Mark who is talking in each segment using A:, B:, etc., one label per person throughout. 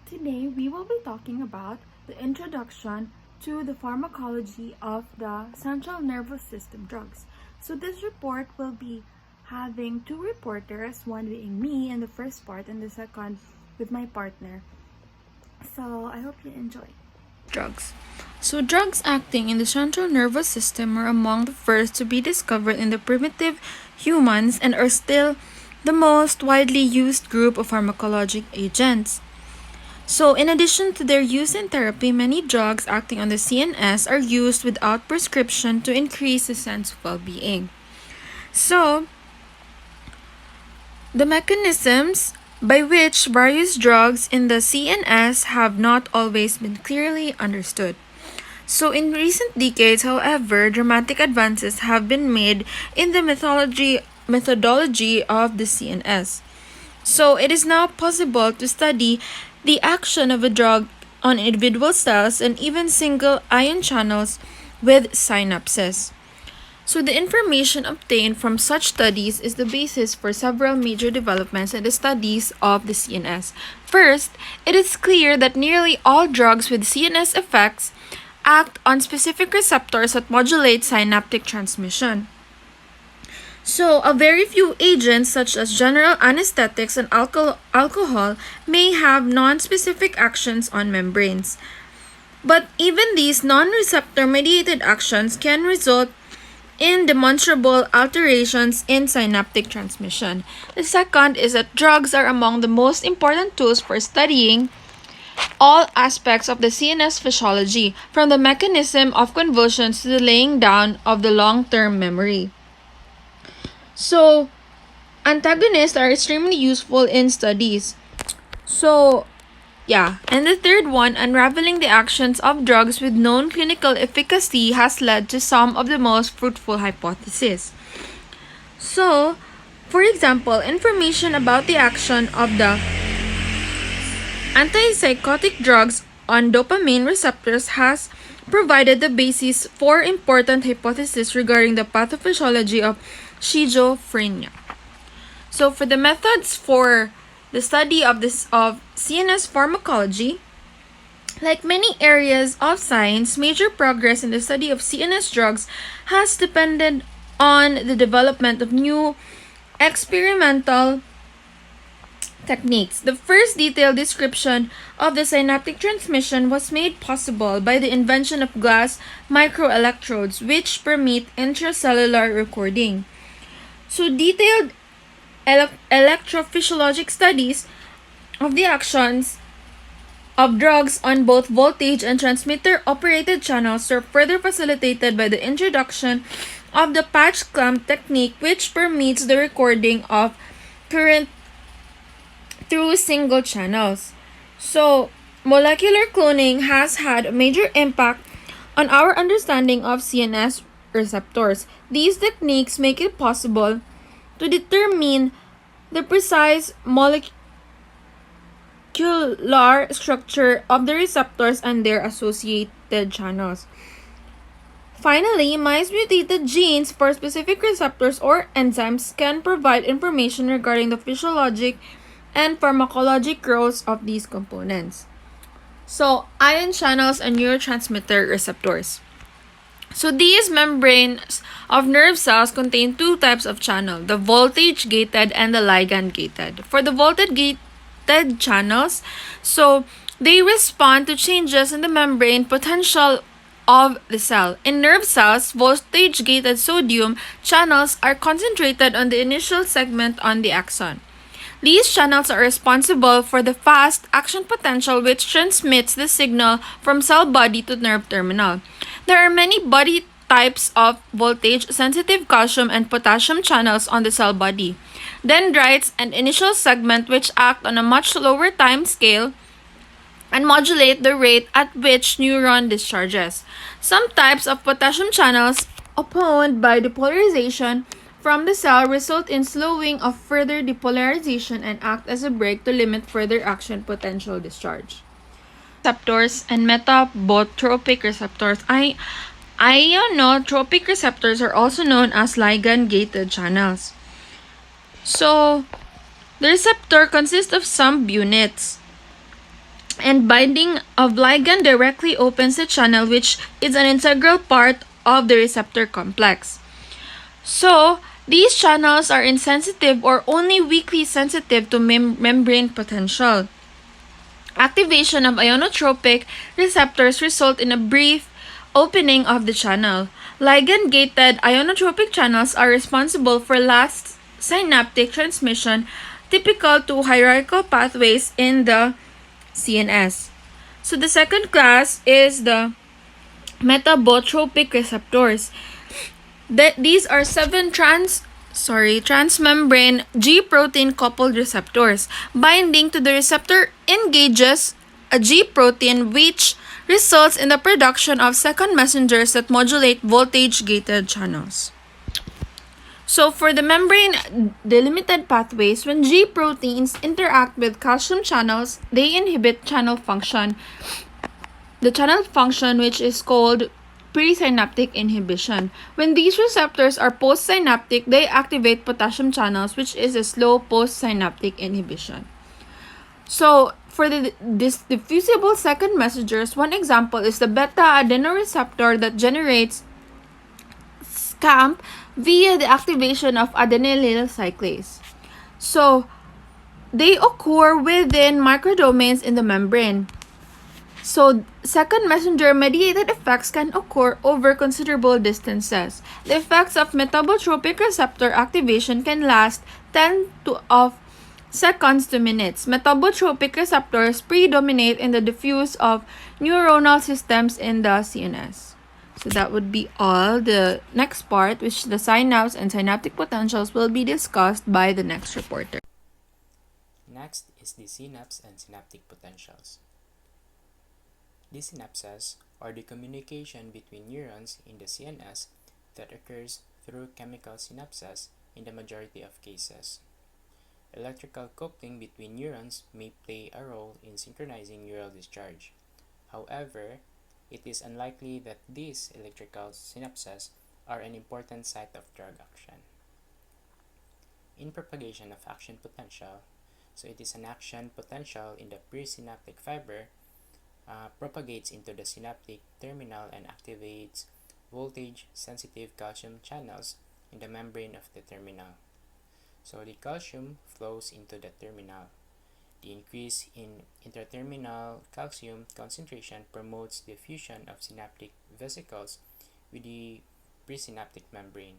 A: Today, we will be talking about the introduction to the pharmacology of the central nervous system drugs. So this report will be having two reporters, one being me in the first part and the second with my partner. So I hope you enjoy.
B: Drugs. So drugs acting in the central nervous system are among the first to be discovered in the primitive humans and are still the most widely used group of pharmacologic agents. So, in addition to their use in therapy, many drugs acting on the CNS are used without prescription to increase the sense of well-being. So, the mechanisms by which various drugs in the CNS have not always been clearly understood. So, in recent decades, however, dramatic advances have been made in the methodology of the CNS. So, it is now possible to study the action of a drug on individual cells and even single ion channels with synapses. So, the information obtained from such studies is the basis for several major developments in the studies of the CNS. First, it is clear that nearly all drugs with CNS effects act on specific receptors that modulate synaptic transmission. So, a very few agents such as general anesthetics and alcohol may have non-specific actions on membranes. But even these non-receptor mediated actions can result in demonstrable alterations in synaptic transmission. The second is that drugs are among the most important tools for studying all aspects of the CNS physiology, from the mechanism of convulsions to the laying down of the long-term memory. So, antagonists are extremely useful in studies. And the third one, unraveling the actions of drugs with known clinical efficacy has led to some of the most fruitful hypotheses. So, for example, information about the action of the antipsychotic drugs on dopamine receptors has provided the basis for important hypotheses regarding the pathophysiology of schizophrenia. So, for the methods for the study of CNS pharmacology, like many areas of science, major progress in the study of CNS drugs has depended on the development of new experimental techniques. The first detailed description of the synaptic transmission was made possible by the invention of glass microelectrodes, which permit intracellular recording. So, detailed electrophysiologic studies of the actions of drugs on both voltage and transmitter-operated channels are further facilitated by the introduction of the patch clamp technique, which permits the recording of current through single channels. So, molecular cloning has had a major impact on our understanding of CNS receptors. These techniques make it possible to determine the precise molecular structure of the receptors and their associated channels. Finally, mice mutated genes for specific receptors or enzymes can provide information regarding the physiologic and pharmacologic roles of these components. So, ion channels and neurotransmitter receptors. So, these membranes of nerve cells contain two types of channel, the voltage-gated and the ligand-gated. For the voltage-gated channels, so they respond to changes in the membrane potential of the cell. In nerve cells, voltage-gated sodium channels are concentrated on the initial segment on the axon. These channels are responsible for the fast action potential which transmits the signal from cell body to nerve terminal. There are many body types of voltage-sensitive calcium and potassium channels on the cell body. Dendrites and initial segment which act on a much lower time scale and modulate the rate at which neuron discharges. Some types of potassium channels opposed by depolarization from the cell result in slowing of further depolarization and act as a brake to limit further action potential discharge. Receptors and metabotropic receptors. Ionotropic receptors are also known as ligand-gated channels. So, the receptor consists of some units. and binding of ligand directly opens the channel, which is an integral part of the receptor complex. So, these channels are insensitive or only weakly sensitive to membrane potential. Activation of ionotropic receptors result in a brief opening of the channel. Ligand-gated ionotropic channels are responsible for last synaptic transmission, typical to hierarchical pathways in the CNS. So the second class is the metabotropic receptors. These are 7 transmembrane G protein coupled receptors. Binding to the receptor engages a G protein, which results in the production of second messengers that modulate voltage gated channels. So for the membrane delimited pathways, when G proteins interact with calcium channels, they inhibit channel function. The channel function, which is called presynaptic inhibition. When these receptors are postsynaptic, they activate potassium channels, which is a slow postsynaptic inhibition. So, for this diffusible second messengers, one example is the beta adenoreceptor that generates SCAMP via the activation of adenylyl cyclase. So, they occur within microdomains in the membrane. So, second messenger mediated effects can occur over considerable distances. The effects of metabotropic receptor activation can last 10 of seconds to minutes. Metabotropic receptors predominate in the diffuse of neuronal systems in the CNS. So that would be all. The next part, which the synapse and synaptic potentials, will be discussed by the next reporter.
C: Next is the synapse and synaptic potentials. The synapses are the communication between neurons in the CNS that occurs through chemical synapses in the majority of cases. Electrical coupling between neurons may play a role in synchronizing neural discharge. However, it is unlikely that these electrical synapses are an important site of drug action. In propagation of action potential, so it is an action potential in the presynaptic fiber propagates into the synaptic terminal and activates voltage-sensitive calcium channels in the membrane of the terminal. So the calcium flows into the terminal. The increase in intraterminal calcium concentration promotes the fusion of synaptic vesicles with the presynaptic membrane.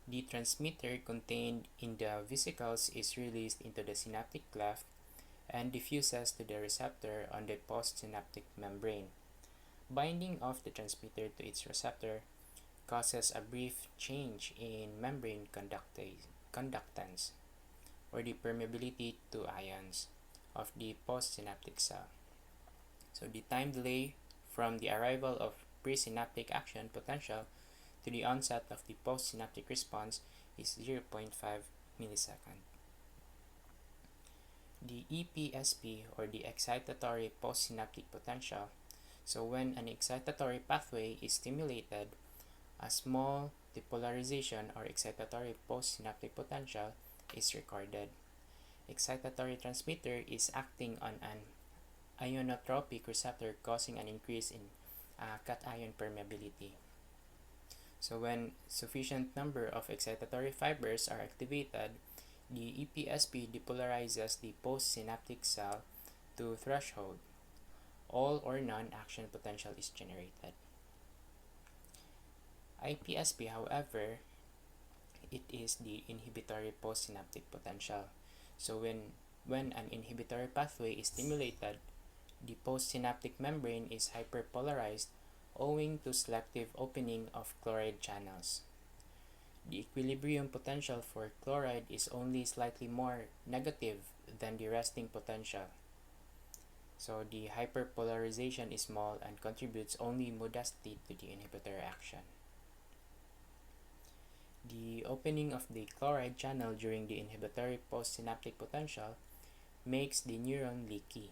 C: The transmitter contained in the vesicles is released into the synaptic cleft and diffuses to the receptor on the postsynaptic membrane. Binding of the transmitter to its receptor causes a brief change in membrane conductance, or the permeability to ions, of the postsynaptic cell. So the time delay from the arrival of presynaptic action potential to the onset of the postsynaptic response is 0.5 millisecond. The EPSP, or the excitatory postsynaptic potential. So when an excitatory pathway is stimulated, a small depolarization or excitatory postsynaptic potential is recorded. Excitatory transmitter is acting on an ionotropic receptor, causing an increase in cation permeability. So when sufficient number of excitatory fibers are activated, the EPSP depolarizes the postsynaptic cell to threshold. All or none action potential is generated. IPSP, however, it is the inhibitory postsynaptic potential. So when an inhibitory pathway is stimulated, the postsynaptic membrane is hyperpolarized owing to selective opening of chloride channels. The equilibrium potential for chloride is only slightly more negative than the resting potential. So the hyperpolarization is small and contributes only modestly to the inhibitory action. The opening of the chloride channel during the inhibitory postsynaptic potential makes the neuron leaky.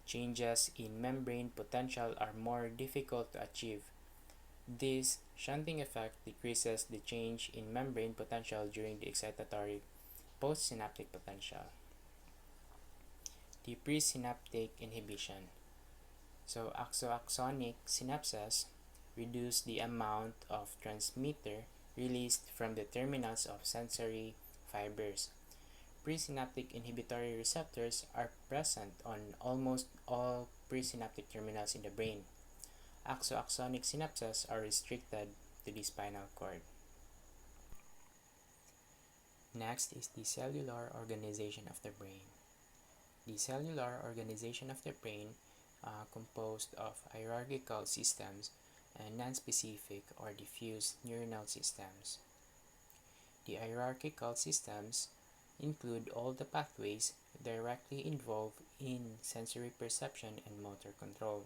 C: Changes in membrane potential are more difficult to achieve. This shunting effect decreases the change in membrane potential during the excitatory postsynaptic potential. The presynaptic inhibition. So axonic synapses reduce the amount of transmitter released from the terminals of sensory fibers. Presynaptic inhibitory receptors are present on almost all presynaptic terminals in the brain. Axonic synapses are restricted to the spinal cord. Next is the cellular organization of the brain. The cellular organization of the brain composed of hierarchical systems and nonspecific or diffuse neuronal systems. The hierarchical systems include all the pathways directly involved in sensory perception and motor control.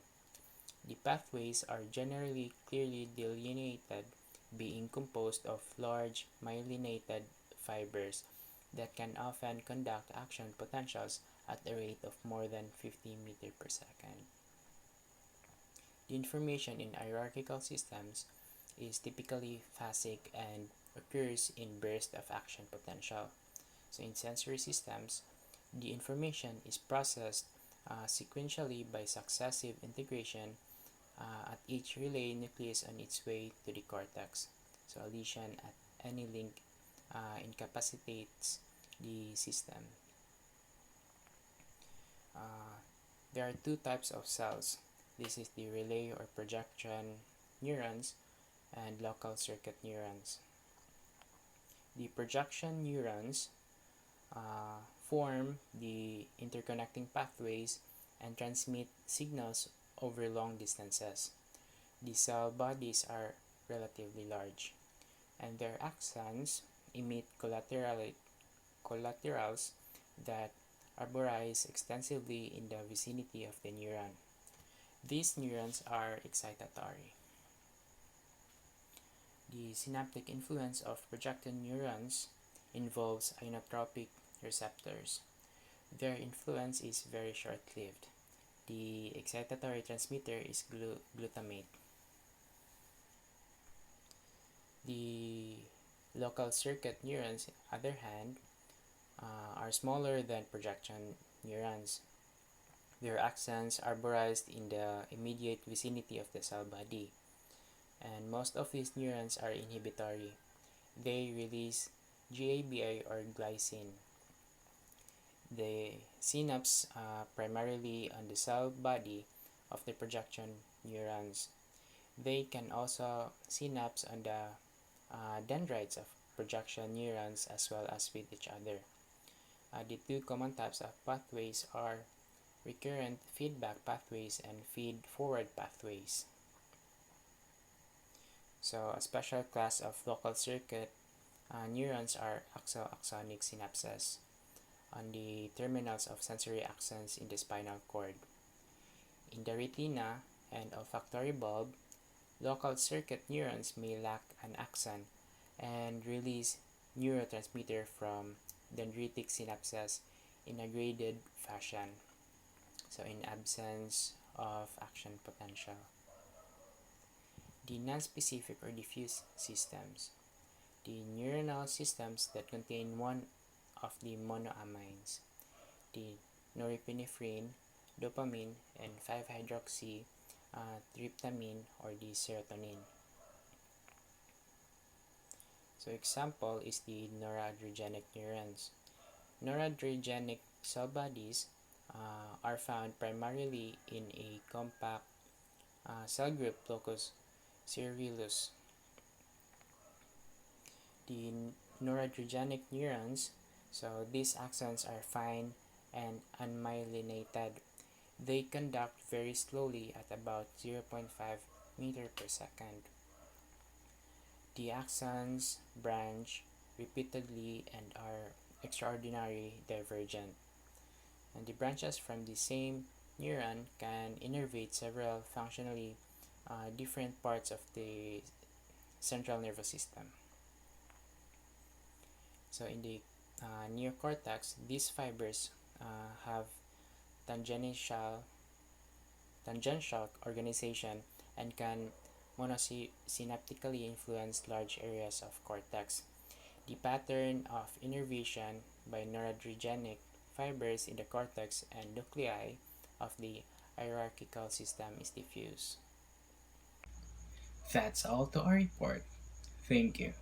C: The pathways are generally clearly delineated, being composed of large myelinated fibers that can often conduct action potentials at a rate of more than 50 meters per second. The information in hierarchical systems is typically phasic and occurs in bursts of action potential. So in sensory systems, the information is processed sequentially by successive integration at each relay nucleus on its way to the cortex. So a lesion at any link incapacitates the system. There are two types of cells. This is the relay or projection neurons and local circuit neurons. The projection neurons form the interconnecting pathways and transmit signals over long distances. The cell bodies are relatively large, and their axons emit collaterals that arborize extensively in the vicinity of the neuron. These neurons are excitatory. The synaptic influence of projection neurons involves inotropic receptors. Their influence is very short-lived. The excitatory transmitter is glutamate. The local circuit neurons, on the other hand, are smaller than projection neurons. Their axons arborized in the immediate vicinity of the cell body, and most of these neurons are inhibitory. They release GABA or glycine. They synapse primarily on the cell body of the projection neurons. They can also synapse on the dendrites of projection neurons as well as with each other. The two common types of pathways are recurrent feedback pathways and feed-forward pathways. So a special class of local circuit neurons are axonic synapses on the terminals of sensory axons in the spinal cord. In the retina and olfactory bulb, local circuit neurons may lack an axon and release neurotransmitter from dendritic synapses in a graded fashion, so in absence of action potential. The nonspecific or diffuse systems. The neuronal systems that contain one of the monoamines, the norepinephrine, dopamine, and 5-hydroxy tryptamine or the serotonin. So example is the noradrenergic neurons. Noradrenergic cell bodies are found primarily in a compact cell group locus ceruleus. The noradrenergic neurons, so these axons are fine and unmyelinated. They conduct very slowly at about 0.5 meter per second. The axons branch repeatedly and are extraordinarily divergent. And the branches from the same neuron can innervate several functionally different parts of the central nervous system. So in the neocortex, these fibers have tangential organization and can monosynaptically influence large areas of cortex. The pattern of innervation by noradrenergic fibers in the cortex and nuclei of the hierarchical system is diffuse.
D: That's all to our report. Thank you.